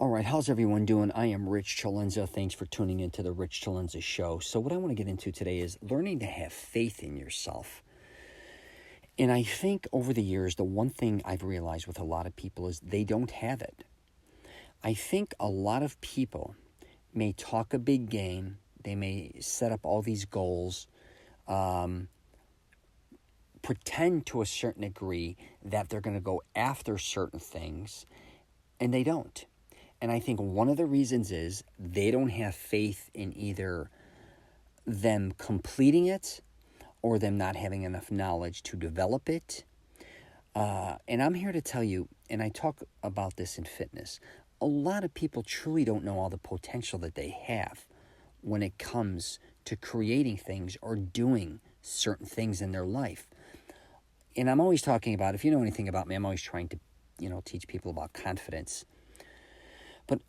All right, how's everyone doing? I am Rich CELENZA. Thanks for tuning into the Rich CELENZA Show. So what I want to get into today is learning to have faith in yourself. And I think over the years, the one thing I've realized with a lot of people is they don't have it. I think a lot of people may talk a big game. They may set up all these goals, pretend to a certain degree that they're going to go after certain things, and they don't. And I think one of the reasons is they don't have faith in either them completing it or them not having enough knowledge to develop it. And I'm here to tell you, and I talk about this in fitness, a lot of people truly don't know all the potential that they have when it comes to creating things or doing certain things in their life. And I'm always talking about, if you know anything about me, I'm always trying to, teach people about confidence. But,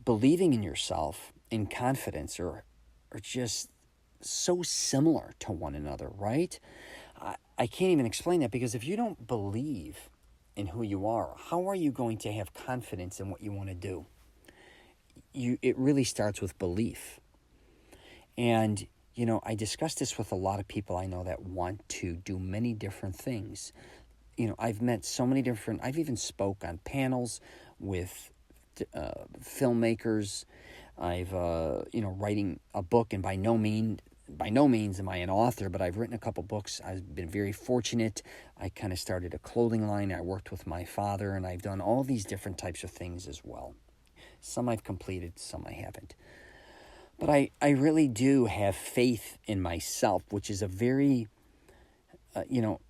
believing in yourself and confidence are just so similar to one another, right? I can't even explain that, because if you don't believe in who you are, how are you going to have confidence in what you want to do? It really starts with belief. And, I discuss this with a lot of people I know that want to do many different things. I've met so many different, I've even spoke on panels with filmmakers. I've, writing a book, and by no means am I an author, but I've written a couple books. I've been very fortunate. I kind of started a clothing line. I worked with my father, and I've done all these different types of things as well. Some I've completed, some I haven't. But I really do have faith in myself, which is a very,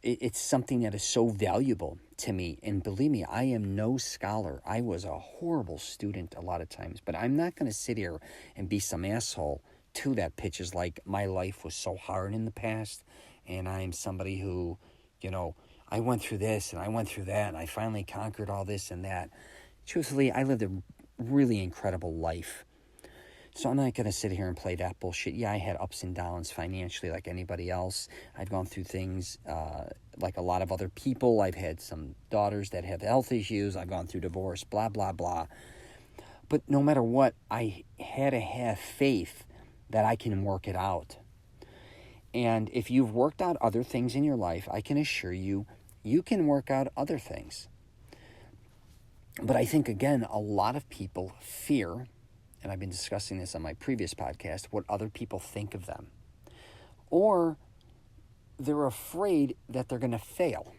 it's something that is so valuable to me. And believe me, I am no scholar. I was a horrible student a lot of times, but I'm not going to sit here and be some asshole to that pitch is like my life was so hard in the past, and I'm somebody who, I went through this and I went through that, and I finally conquered all this and that. Truthfully, I lived a really incredible life. So I'm not going to sit here and play that bullshit. Yeah, I had ups and downs financially like anybody else. I've gone through things like a lot of other people. I've had some daughters that have health issues. I've gone through divorce, blah, blah, blah. But no matter what, I had to have faith that I can work it out. And if you've worked out other things in your life, I can assure you, you can work out other things. But I think, again, a lot of people fear, and I've been discussing this on my previous podcast, what other people think of them. Or they're afraid that they're going to fail.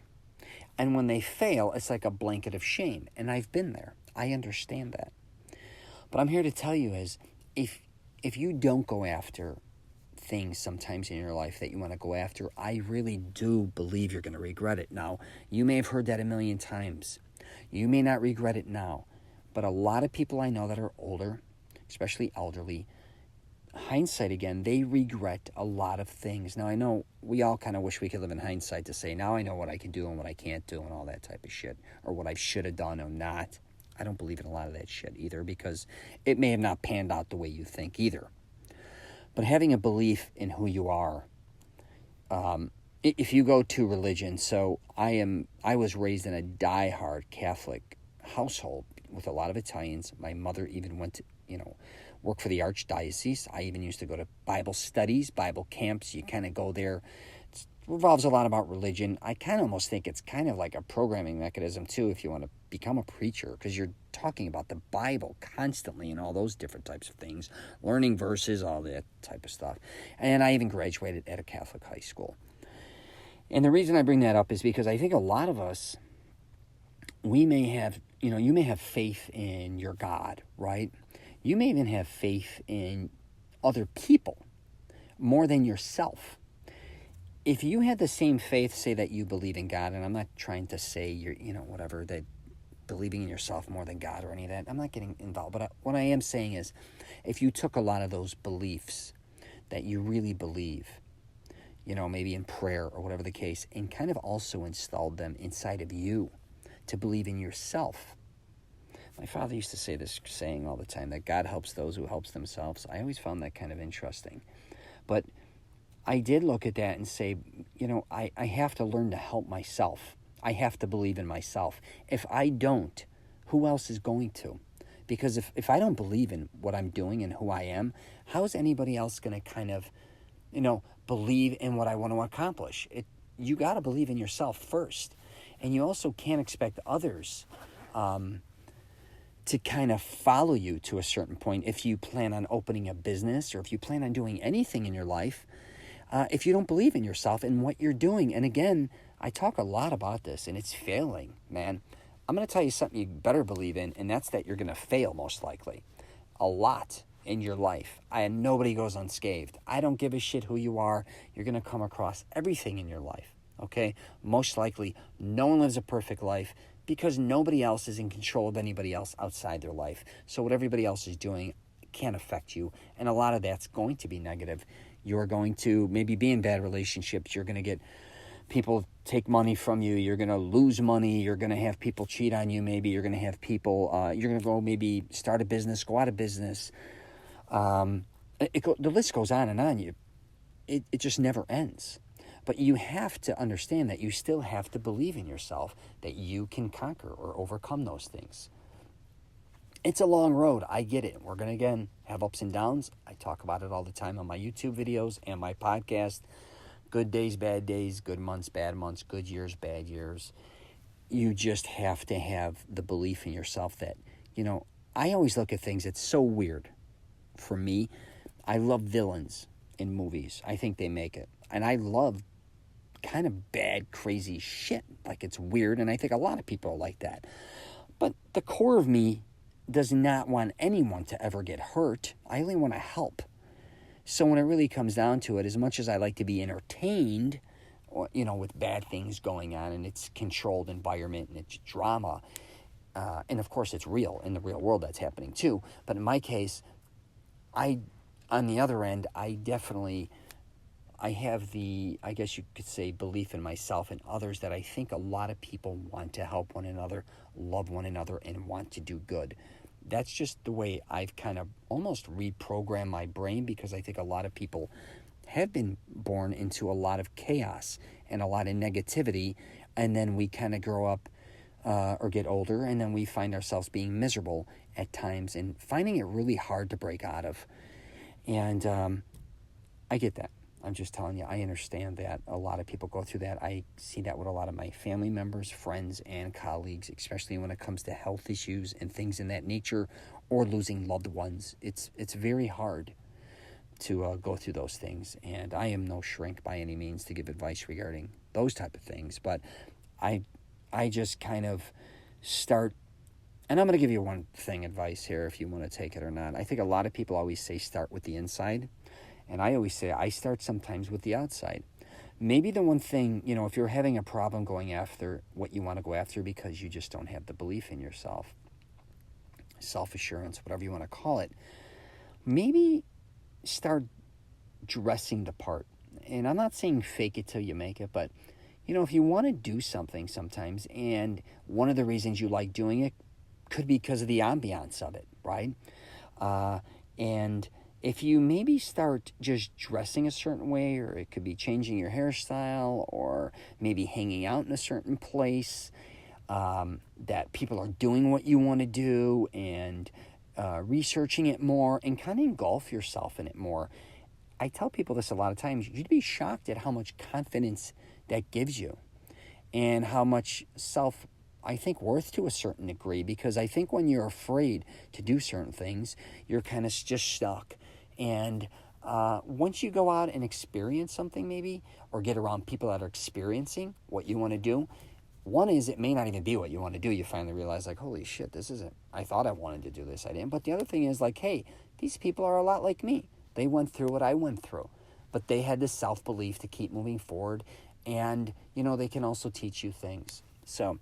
And when they fail, it's like a blanket of shame. And I've been there. I understand that. But I'm here to tell you is, if you don't go after things sometimes in your life that you want to go after, I really do believe you're going to regret it. Now, you may have heard that a million times. You may not regret it now. But a lot of people I know that are older, especially elderly, hindsight again, they regret a lot of things. Now, I know we all kind of wish we could live in hindsight to say, now I know what I can do and what I can't do and all that type of shit, or what I should have done or not. I don't believe in a lot of that shit either, because it may have not panned out the way you think either. But having a belief in who you are, if you go to religion, so I was raised in a diehard Catholic household with a lot of Italians. My mother even went to, work for the archdiocese. I even used to go to Bible studies, Bible camps. You kind of go there. It revolves a lot about religion. I kind of almost think it's kind of like a programming mechanism too, if you want to become a preacher, because you're talking about the Bible constantly and all those different types of things, learning verses, all that type of stuff. And I even graduated at a Catholic high school. And the reason I bring that up is because I think a lot of us, we may have, you may have faith in your God, right? You may even have faith in other people more than yourself. If you had the same faith, say that you believe in God, and I'm not trying to say you're, whatever, that believing in yourself more than God or any of that, I'm not getting involved. But what I am saying is, if you took a lot of those beliefs that you really believe, maybe in prayer or whatever the case, and kind of also installed them inside of you to believe in yourself. My father used to say this saying all the time, that God helps those who helps themselves. I always found that kind of interesting. But I did look at that and say, I have to learn to help myself. I have to believe in myself. If I don't, who else is going to? Because if I don't believe in what I'm doing and who I am, how is anybody else going to kind of, believe in what I want to accomplish? You got to believe in yourself first. And you also can't expect others to kind of follow you to a certain point if you plan on opening a business or if you plan on doing anything in your life, if you don't believe in yourself and what you're doing. And again, I talk a lot about this, and it's failing, man. I'm going to tell you something you better believe in, and that's that you're going to fail most likely a lot in your life. Nobody goes unscathed. I don't give a shit who you are. You're going to come across everything in your life, okay? Most likely, no one lives a perfect life because nobody else is in control of anybody else outside their life. So what everybody else is doing can't affect you, and a lot of that's going to be negative. You're going to maybe be in bad relationships. You're going to get people take money from you. You're going to lose money. You're going to have people cheat on you. Maybe you're going to have people, you're going to go maybe start a business, go out of business. The list goes on and on. It just never ends. But you have to understand that you still have to believe in yourself, that you can conquer or overcome those things. It's a long road. I get it. We're going to, again, have ups and downs. I talk about it all the time on my YouTube videos and my podcast. Good days, bad days, good months, bad months, good years, bad years. You just have to have the belief in yourself that, I always look at things. It's so weird for me. I love villains in movies. I think they make it. And I love kind of bad, crazy shit. Like, it's weird, and I think a lot of people are like that. But the core of me does not want anyone to ever get hurt. I only want to help. So when it really comes down to it, as much as I like to be entertained, with bad things going on, and it's controlled environment and it's drama, and of course it's real in the real world, that's happening too. But in my case, on the other end, I have the, I guess you could say, belief in myself and others that I think a lot of people want to help one another, love one another, and want to do good. That's just the way I've kind of almost reprogrammed my brain, because I think a lot of people have been born into a lot of chaos and a lot of negativity, and then we kind of grow up or get older, and then we find ourselves being miserable at times and finding it really hard to break out of. And I get that. I'm just telling you, I understand that a lot of people go through that. I see that with a lot of my family members, friends, and colleagues, especially when it comes to health issues and things in that nature, or losing loved ones. It's very hard to go through those things, and I am no shrink by any means to give advice regarding those type of things, but I just kind of start, and I'm going to give you one thing advice here if you want to take it or not. I think a lot of people always say start with the inside. And I always say I start sometimes with the outside. Maybe the one thing, if you're having a problem going after what you want to go after because you just don't have the belief in yourself, self-assurance, whatever you want to call it, maybe start dressing the part. And I'm not saying fake it till you make it, but, if you want to do something sometimes, and one of the reasons you like doing it could be because of the ambiance of it, right? And if you maybe start just dressing a certain way, or it could be changing your hairstyle, or maybe hanging out in a certain place, that people are doing what you want to do, and researching it more, and kind of engulf yourself in it more. I tell people this a lot of times. You'd be shocked at how much confidence that gives you, and how much I think worth to a certain degree, because I think when you're afraid to do certain things, you're kind of just stuck. And once you go out and experience something maybe, or get around people that are experiencing what you want to do, one is it may not even be what you want to do. You finally realize, like, holy shit, this isn't, I thought I wanted to do this, I didn't. But the other thing is, like, hey, these people are a lot like me. They went through what I went through, but they had the self-belief to keep moving forward. And, they can also teach you things. So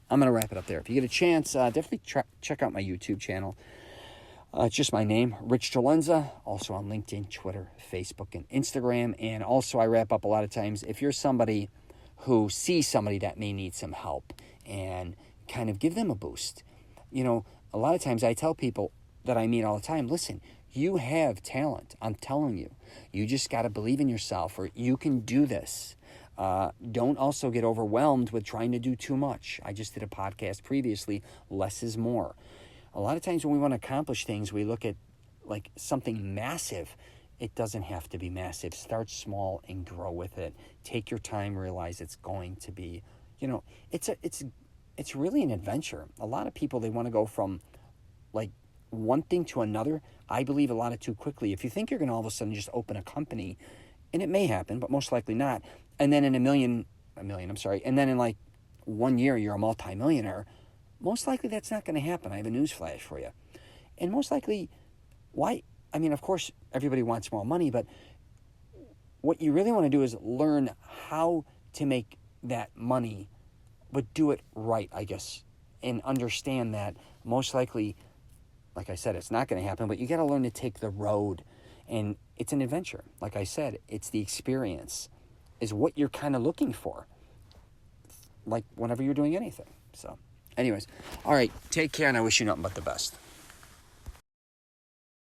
I'm going to wrap it up there. If you get a chance, definitely check out my YouTube channel. It's just my name, Rich CELENZA, also on LinkedIn, Twitter, Facebook, and Instagram. And also I wrap up a lot of times, if you're somebody who sees somebody that may need some help, and kind of give them a boost. A lot of times I tell people that I meet all the time, listen, you have talent. I'm telling you. You just got to believe in yourself, or you can do this. Don't also get overwhelmed with trying to do too much. I just did a podcast previously, less is more. A lot of times when we want to accomplish things, we look at like something massive. It doesn't have to be massive. Start small and grow with it. Take your time, realize it's going to be, it's really an adventure. A lot of people, they want to go from like one thing to another. I believe a lot of too quickly. If you think you're going to all of a sudden just open a company, and it may happen, but most likely not, and then in and then in like 1 year you're a multimillionaire, most likely that's not going to happen. I have a news flash for you. And most likely, why? I mean, of course, everybody wants more money, but what you really want to do is learn how to make that money, but do it right, I guess, and understand that most likely, like I said, it's not going to happen, but you got to learn to take the road. And it's an adventure. Like I said, it's the experience is what you're kind of looking for, like whenever you're doing anything. So anyways, all right, take care, and I wish you nothing but the best.